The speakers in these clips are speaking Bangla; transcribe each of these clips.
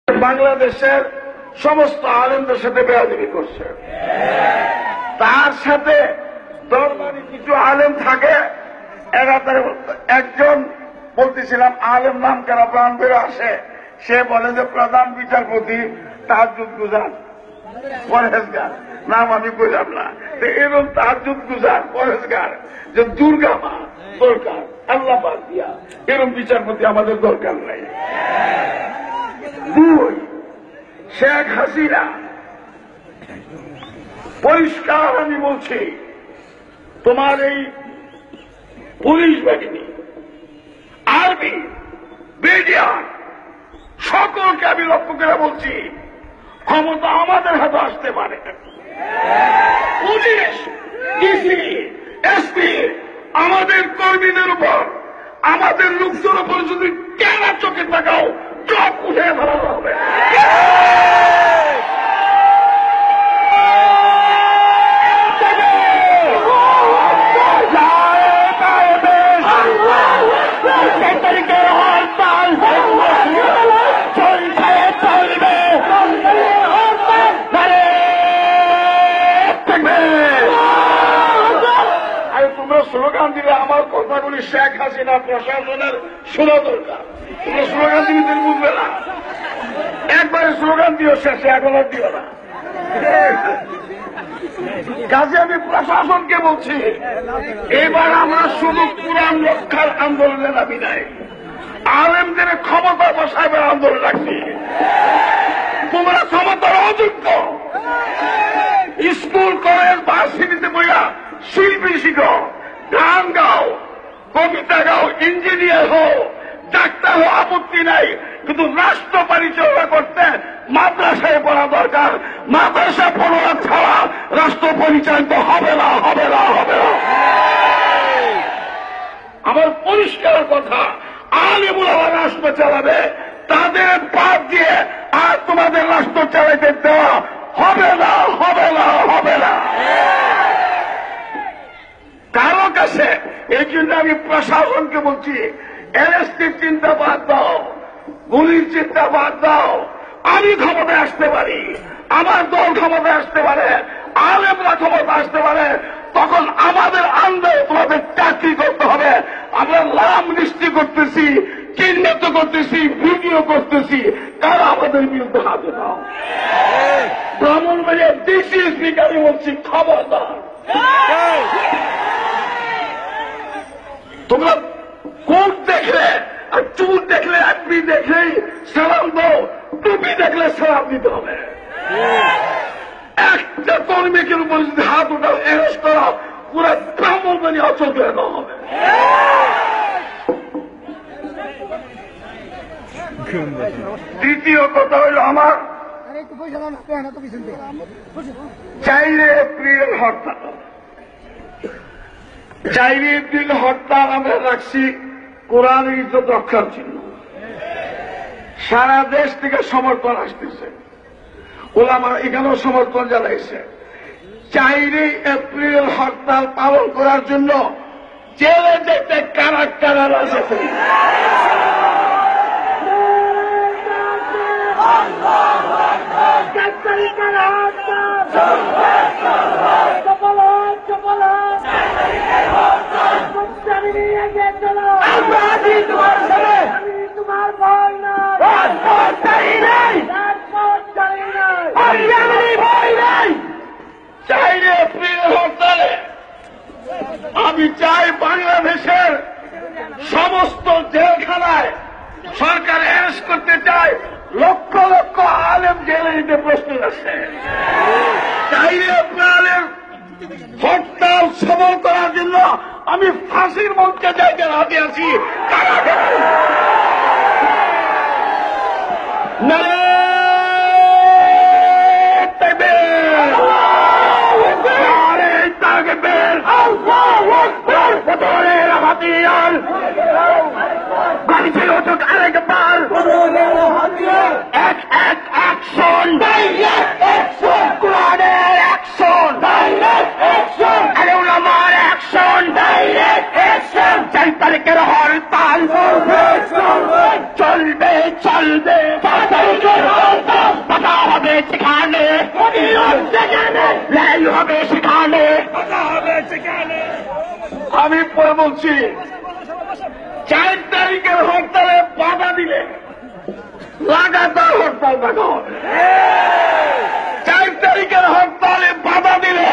বাংলাদেশের সমস্ত আলেমদের সাথে বেয়াদবি করছে। তার সাথে দরবারি কিছু আলেম থাকে, একজন বলতেছিলাম আলেম নাম কেন প্রাণ বেরো আসে, সে বলে যে প্রধান বিচারপতি তাহাজ্জুদ গুজার পরহেজগার, নাম আমি বললাম না, এরকম তাহাজ্জুদ গুজার পরহেজগার যে দুর্গা মা দরকার, আল্লাহ বাদ দিয়া এরকম বিচারপতি আমাদের দরকার নাই। দুই, শেখ হাসিনা, পরিষ্কার আমি বলছি, তোমার এই পুলিশ বাহিনী, আর্মি, বিডিআর সকলকে আমি লক্ষ্য করে বলছি, ক্ষমতা আমাদের হাতে আসতে পারে। পুলিশ, ডিসি, এসপি আমাদের কর্মীদের উপর, আমাদের লোকদের উপর যদি কেনা চোখে তাকাও, চোখ উঠে ধরা হবে। স্লোগান দিলে আমার কথাগুলি শেখ হাসিনা প্রশাসনের শোনা দরকার। তোমরা স্লোগান দিলে তুমি বুঝবে না, একবারে স্লোগান দিও শেষে, এখন আর দিও না। কাজে আমি প্রশাসনকে বলছি, এবার আমরা শুধু কোরআন রক্ষার আন্দোলনে নামি নাই, আলেমদের ক্ষমতা বসাইবার আন্দোলন রাখছি। তোমরা ক্ষমতার অযোগ্য, স্কুল কলেজ ভার্সিটিতে বইয়া শিল্পী শিখো, গান গাও, কবিতা গাও, ইঞ্জিনিয়ার হও, ডাক্তার হও, আপত্তি নাই, কিন্তু রাষ্ট্র পরিচালনা করতে মাদ্রাসায় পড়া দরকার। মাদ্রাসা পড়া ছাড়া রাষ্ট্র পরিচালিত হবে না, হবে না, হবে না। আমার পরিষ্কার কথা, আলেমুল হক রাষ্ট্র চালাবে, তাদের বাদ দিয়ে আর তোমাদের রাষ্ট্র চালাইতে দেওয়া হবে না, হবে না, হবে না কারো কাছে। এই জন্য আমি প্রশাসনকে বলছি, এনএসটির চিন্তা বাদ দাও, গুলির চিন্তা বাদ দাও। আমি ক্ষমতায় আসতে পারি, আমার দল ক্ষমতায় আসতে পারে, আলেমরা ক্ষমতা আসতে পারে, তখন আমাদের আন্দোলন তোমাদের চাকরি করতে হবে। আমরা নাম লিস্টি করতেছি, চিহ্নিত করতেছি, ভিডিও করতেছি, তারা আমাদের বিরুদ্ধে হাতে দাও। ব্রাহ্মণবাড়িয়া ডিসি স্পিকারই বলছি, খবরদার। তোমরা কোট দেখলে আর চুল দেখলে, আপনি দেখলেই সালাম দাও, টুপি দেখলে সালাম দিতে হবে। একটা কর্মীকে উপর যদি হাত উঠাও, অ্যারেস্ট করা, পুরো ব্রাহ্মণবাড়ি অচল করে দেওয়া হবে। দ্বিতীয় কথা হইল আমার 4 এপ্রিল হরতাল। 4 এপ্রিল হরতাল আমরা রাখছি কোরআনের ইজ্জত রক্ষার জন্য। সারা দেশ থেকে সমর্থন আসতেছে, ওলামা এখানেও সমর্থন জানাইছে। 4 এপ্রিল হরতাল পালন করার জন্য জেলে যেতে কারা কারা আছে। তোমার ভয় নাই, 4 এপ্রিল হরতালে আমি চাই বাংলাদেশের সমস্ত জেলখানায় সরকার অ্যারেস্ট করতে চায়, লক্ষ লক্ষ আলেম জেলে দিতে প্রস্তুত আছে। 4 এপ্রিলের হরতাল সফল করার জন্য আমি ফাঁসির মঞ্চে যাইতে রাজি আছি। গাড়ি ছিল চোখ আরেকবার, এক এক অ্যাকশন, কোরআনের অ্যাকশন, আলেমার অ্যাকশন, 4 তারিখের হরতাল চলবে, চলবে, 5 তারিখের হবে সেখানে, আমি পরে বলছি 4 তারিখের হরতালে বাধা দিলে লাগাতার হরতাল দেখা হবে। 4 তারিখের হরতালে বাধা দিলে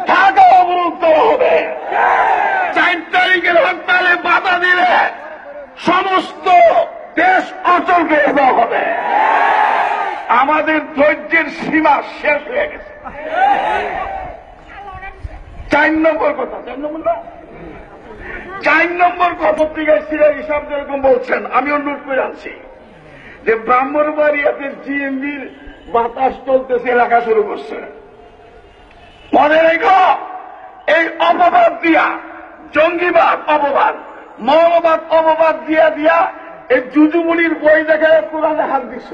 ঢাকা অবরোধ করা হবে। 4 তারিখের হরতালে বাধা দিলে সমস্ত দেশ অচল করে দেওয়া হবে। আমাদের ধৈর্যের সীমা শেষ হয়ে গেছে। 4 নম্বর কথা, 4 নম্বর পত্রিকায় সিরাজ হিসাব যেরকম বলছেন, আমি অনুরোধ করে আনছি যে ব্রাহ্মণবাড়িয়াতে জিএমবির বাতাস চলতেছে, এলাকা শুরু করছে। মনে রেখো, এই অপবাদ দিয়া, জঙ্গিবাদ অপবাদ, মৌলবাদ অপবাদ দিয়া দিয়া এই জুজুমুনির বই দেখে কোরআনে হাত দিচ্ছ।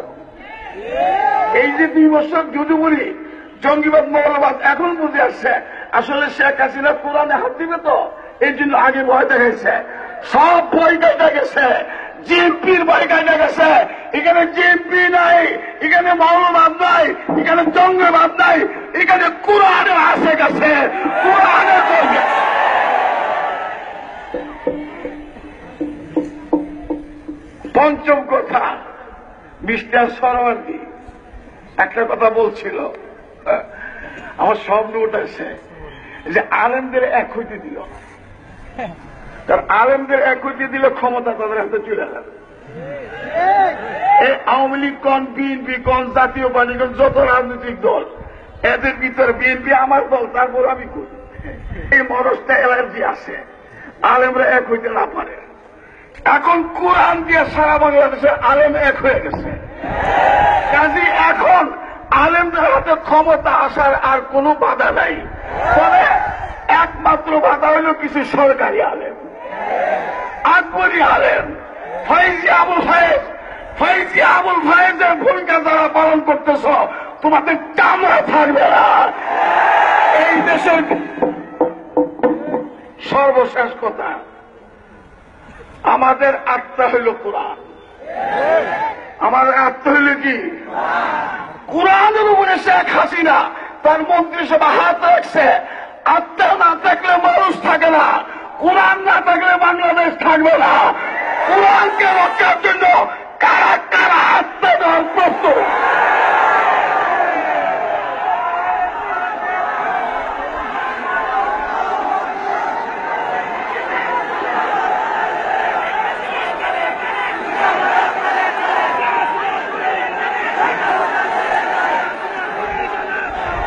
এই যে 2 বছর জুজুমুনি জঙ্গিবাদ মৌলবাদ এখন বুঝে আসছে আসলে শেখ হাসিনা কোরআনে হাত দিবে, তো এই জন্য আগে ভয় দেখাইছে। সব ভয় কেটে গেছে, জিএমপির ভয় কেটে গেছে। এখানে জিএমপি নাই, এখানে মৌলবাদ নাই, এখানে জঙ্গিবাদ নাই, এখানে কোরআনে আসে গেছে। কোরআনে পঞ্চম কথা, মিস্টার সরওয়ার্দী একটা কথা বলছিল, আমার স্বপ্ন উঠেছে যে আলেমদের এক হইতে দিল, কারণ আলেমদের এক হইতে দিলে ক্ষমতা তাদের হাতে চলে যাবে। এই আওয়ামী লীগ কন, বিএনপি কন, জাতীয় পার্টি কন, যত রাজনৈতিক দল, এদের ভিতরে বিএনপি আমার দল, তারপর আমি করি। এই মরসটা অ্যালার্জি আছে, আলেমরা এক হইতে না পারে। এখন কোরআন দিয়ে সারা বাংলাদেশের আলেম এক হয়ে গেছে। কাজী এখন আলেমদের হাতে ক্ষমতা আসার আর কোনো বাধা নাই। তবে একমাত্র বাধা হইল কিছু সরকারি আলেম, আকবরী আলেম, ফয়েজি আবুল ফায়েজের ভূমিকা যারা পালন করতেছ, তোমাদের কামরা থাকবে না। এই দেশের সর্বশেষ কথা, আমাদের আত্মা হইল কোরআন। আমাদের আত্মা হইল কি? কোরআনের উপরে শেখ হাসিনা তার মন্ত্রিসভা হাত রাখছে। আত্মা না থাকলে মানুষ থাকে না, কোরআন না থাকলে বাংলাদেশ থাকবে না। কোরআনকে রক্ষার জন্য কারা কারা আত্মা দেওয়ার প্রস্তুত?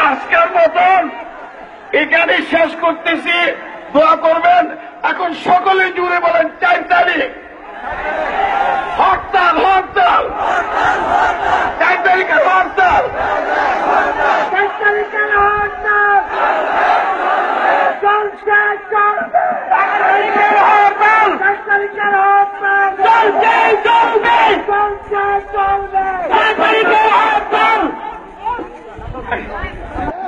আজকের মতন এখানে শেষ করতেছি, দোয়া করবেন। এখন সকলে জুড়ে বলেন 4 তারিখ হরতাল, হরতাল, 4 তারিখের হরতাল, 4 তারিখের হরতাল, চলছে চলবে, 4 তারিখের হরতাল, 4 তারিখের হরতাল, চলছে চলবে, চলছে চলবে, 4 তারিখের হরতাল।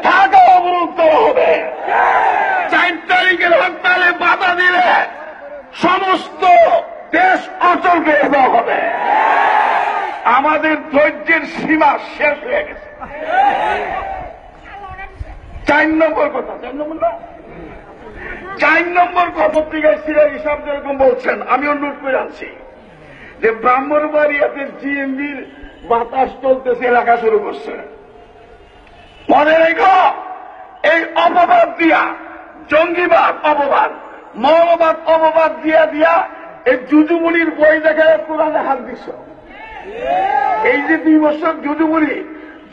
ঢাকা অবরুদ্ধ হবে। 4 তারিখের হরতালে বাধা দিলে সমস্ত দেশ অচল করে দেওয়া হবে। আমাদের ধৈর্যের সীমা শেষ হয়ে গেছে। 4 নম্বর কথা, 4 নম্বর পত্রিকায় সিরাজ হিসাব যেরকম বলছেন, আমি অনুরোধ করে আনছি যে ব্রাহ্মণবাড়িয়াতে জিএমবির বাতাস চলতেছে, এলাকা শুরু করছে। মনে রেখো, এই অপবাদ দিয়া, জঙ্গিবাদ অপবাদ, মৌলবাদ অপবাদ দিয়া দিয়া এই জুজুমুনির বই দেখে কোরআনে হাত দিচ্ছ। এই যে 2 বছর জুজুমুনি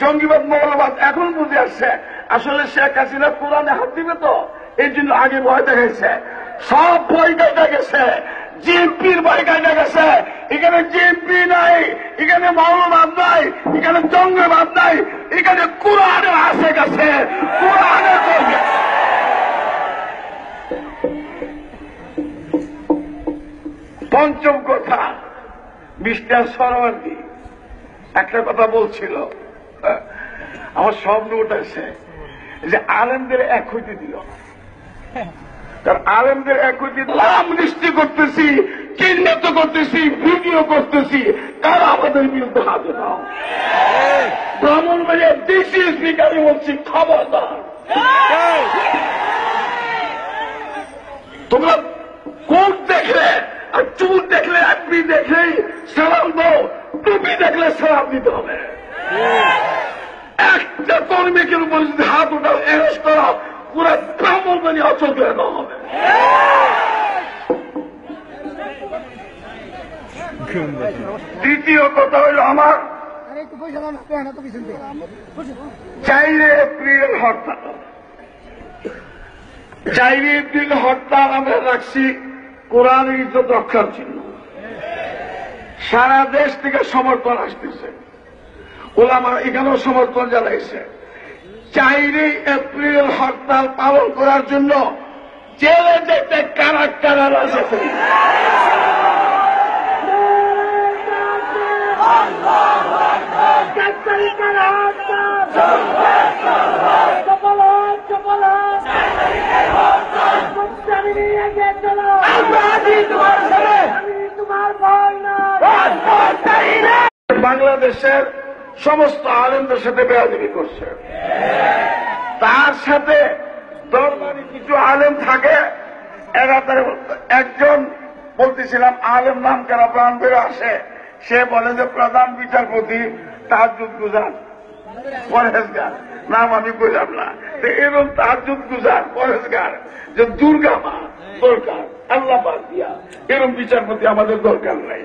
জঙ্গিবাদ মৌলবাদ এখন বুঝে আসছে আসলে শেখ হাসিনা কোরআনে হাত দিবে, তো এই জন্য আগে ভয় দেখাইছে। সব ভয় কেটে গেছে, জিএমপির ভয় কেটে গেছে। এখানে জিএমপি নাই, এখানে মৌলবাদ নাই, এখানে জঙ্গিবাদ নাই, এখানে কোরআনে আসে গেছে। কোরআনে পঞ্চম কথা, মিস্টার সরওয়ার্দী একটা কথা বলছিল, আমার স্বপ্ন উঠেছে যে আলেমদের এক হইতে দিল, কারণ আলেমদের এক হইতে আমনিস্টি করতেছি, চিহ্নিত করতেছি, ভিডিও করতেছি, কারা আমাদের বিরুদ্ধে হাতে নাও। ব্রাহ্মণবাড়িয়া ডিসি স্পিকারই বলছি, খবরদার তোমরা কোট দেখলে আর চুল দেখলে আপনি দেখলেই সালাম দাও, টুপি দেখলে সালাম দিতে হবে। একটা কর্মীকে উপর যদি হাত উঠাও, অ্যারেস্ট করা, পুরো ব্রাহ্মণ বানিয়ে অচল করে দেওয়া হবে। দ্বিতীয় কথা হইল আমার 4 এপ্রিল হরতাল। 4 এপ্রিল হরতাল আমরা রাখছি কোরআনের ইজ্জত রক্ষার জন্য। সারা দেশ থেকে সমর্থন আসতেছে, ওলামা এখানেও সমর্থন জানাইছে। 4 এপ্রিল হরতাল পালন করার জন্য জেলে যেতে কারা কারা আছে? বাংলাদেশের সমস্ত আলেমদের সাথে বেয়াদবি করছে। তার সাথে দরবারি কিছু আলেম থাকে, এরা একজন বলতেছিলাম আলেম নাম কেন প্রাণ বেরো আসে, সে বলে যে প্রধান বিচারপতি তাহাজ্জুদ গুজার পরেজগার, নাম আমি বললাম না। এরকম তাহাজ্জুদ গুজার পরেজগার যে দুর্গা মা দরকার, আল্লাহ বাদ দিয়া এরকম বিচারপতি আমাদের দরকার নাই।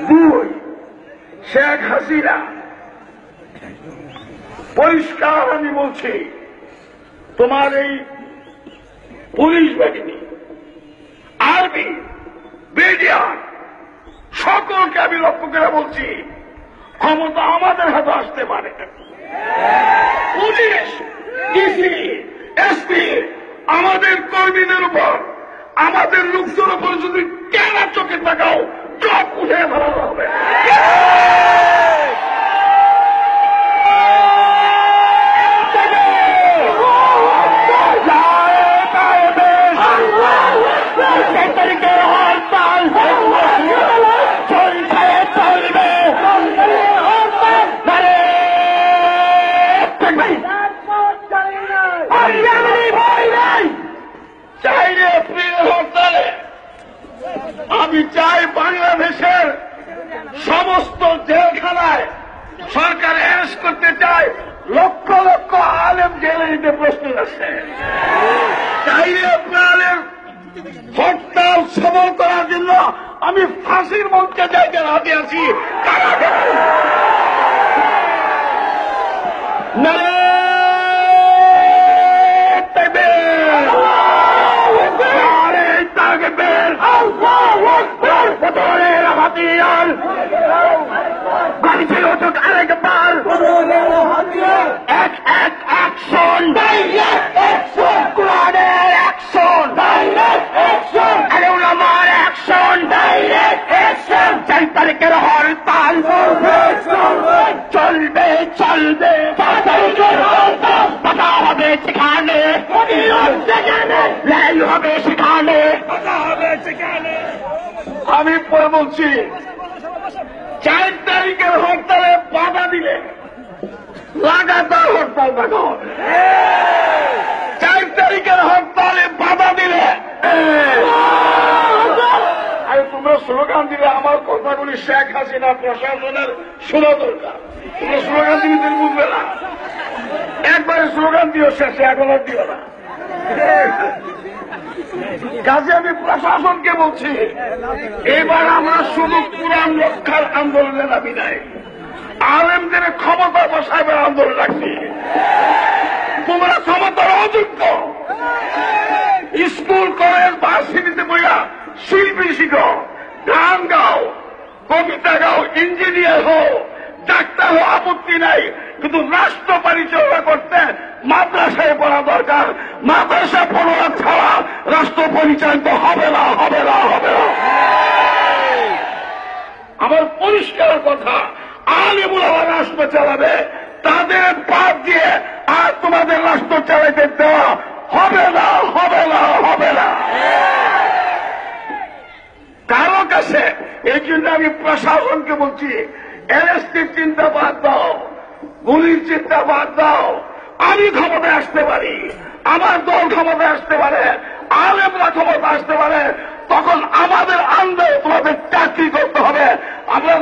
2, শেখ হাসিনা, পরিষ্কার আমি বলছি, তোমার এই পুলিশ বাহিনী, আর্মি, বিডিআর সকলকে আমি লক্ষ্য করে বলছি, ক্ষমতা আমাদের হাতে আসতে পারে। পুলিশ, ডিসি, এসপি আমাদের কর্মীদের উপর, আমাদের লোকদের উপর যদি কেনা চোখে তাকাও, চোখ উঠে ধরানো হবে। আমি চাই বাংলাদেশের সমস্ত জেলখানায় সরকার অ্যারেস্ট করতে চায়, লক্ষ লক্ষ আলেম জেলে দিতে প্রস্তুত আছে। 4 এপ্রিলের হরতাল সফল করার জন্য আমি ফাঁসির মঞ্চে যাইতে রাজি আছি। আরেকবার অ্যাকশন, কোরআনের অ্যাকশন, আলেমার অ্যাকশন, 4 তারিখের হরতাল চলবে চলবে, কথা হবে সেখানে, লাই হবে সেখানে। আমি পরে বলছি, 4 তারিখের হরতালে বাধা দিলে লাগাতার হরতাল দেখা হবে। 4 তারিখের হরতালে বাধা দিলে, আরে তোমরা স্লোগান দিলে আমার কথাগুলি শেখ হাসিনা প্রশাসনের শোনা দরকার। তোমরা স্লোগান দিলে তুমি বুঝবে না, একবারে স্লোগান দিও, শেষে এখন আর দিও না। কাজে আমি প্রশাসনকে বলছি, এবার আমরা শুধু কোরআন রক্ষার আন্দোলনে নামি নাই, আলেমদের ক্ষমতা বসাইবার আন্দোলন রাখছি। তোমরা ক্ষমতার অযোগ্য, স্কুল কলেজ ভার্সিটিতে বইয়া শিল্পী শিখো, গান গাও, কবিতা গাও, ইঞ্জিনিয়ার হও, ডাক্তার হও, আপত্তি নাই, কিন্তু রাষ্ট্র পরিচালনা করতে মাদ্রাসায় পড়া দরকার। মাদ্রাসা পড়া ছাড়া রাষ্ট্র পরিচালিত হবে না, হবে না, হবে না। আমার পরিষ্কার কথা, আলেমুল আমা রাষ্ট্র চালাবে, তাদের বাদ দিয়ে আর তোমাদের রাষ্ট্র চালাইতে দেওয়া হবে না, হবে না, হবে না। কারো কাছে এই জন্য আমি প্রশাসনকে বলছি, এলএসটির চিন্তা বাদ দাও, গুলির চিন্তা বাদ দাও, আমি ক্ষমতায় আসতে পারি, আমার দল ক্ষমতায় আসতে পারে, আলেমরা ক্ষমতা আসতে পারে, তখন